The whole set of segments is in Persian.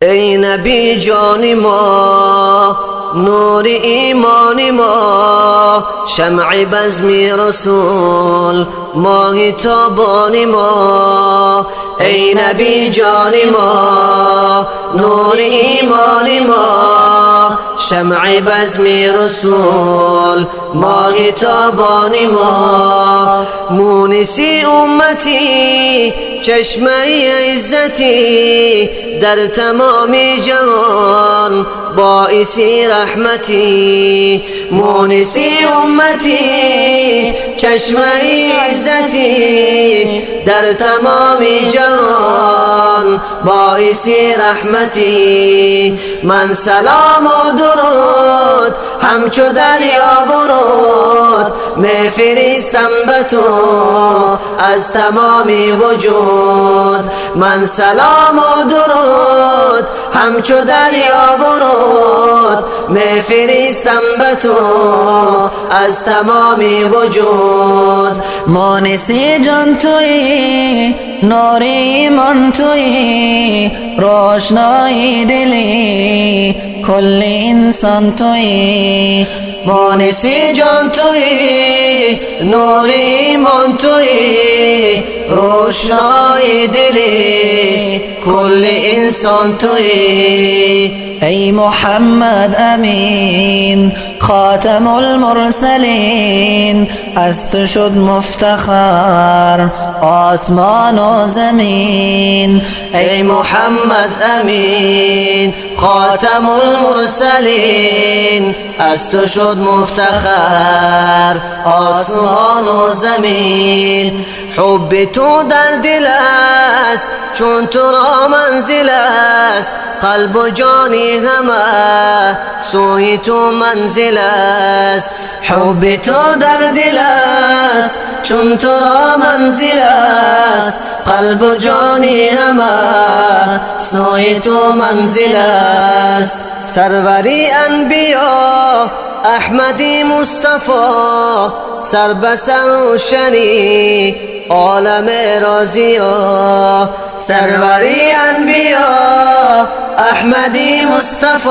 ای نبی جان ما، نور ایمان ما، شمع بزم رسول، ماه تابان ما. ای نبی جان ما، نور ایمان ما، شمع بزم رسول، ماه تابان ما. مونسی امتی، چشمه عزتی، در تمام جهان باعثی رحمتی. مونسی امتی، چشمه عزتی، در تمام جهان باعثی رحمتی. من سلام و درود همچو دریا ورود، میفرستم به تو از تمام وجود. من سلام و درود همچو دریا ورود، میفرستم به تو از تمام وجود. مونسی جان تویی، نور ایمان تویی، روشنایی دلی کل انسان تویی. مونسی جان تویی، نور ایمان تویی، روشنای دلی کل انسان تویی. ای محمد امین خاتم المرسلین، از تو شد مفتخر آسمان و زمین. ای محمد امین خاتم المرسلین، از تو شد مفتخر آسمان و زمین. حب تو در دل است چون تو را منزل است، قلب و جانی همه سوی تو منزل است. حب تو در دل است چون تو را منزل است، قلب و جانی همه سوی تو منزل است. سروری انبیا احمدی مصطفی، سر به سر روشنی عالم رازیا. سروری انبیا احمدی مصطفی،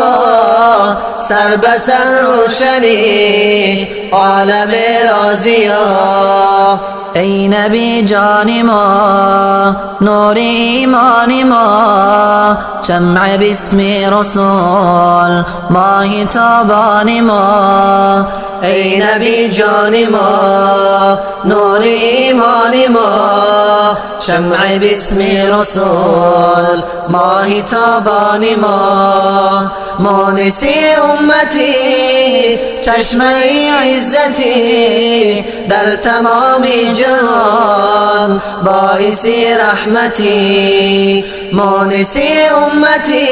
سر به سر روشنی عالم رازیا. ای نبی جان ما، نور ایمان ما، شمع باسم رسول، ماه تابان ما. ای نبی جان ما، نور ایمان ما، شمع باسم رسول، ماه تابان ما. مونسی امتی، چشمه عزتی، در تمام جهان باعثی رحمتی. مونسی امتی،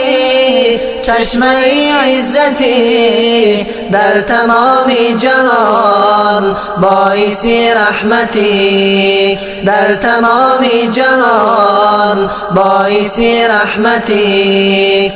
چشمه عزتی، در تمام جهان باعثی رحمتی. در تمام جهان باعثی رحمتی.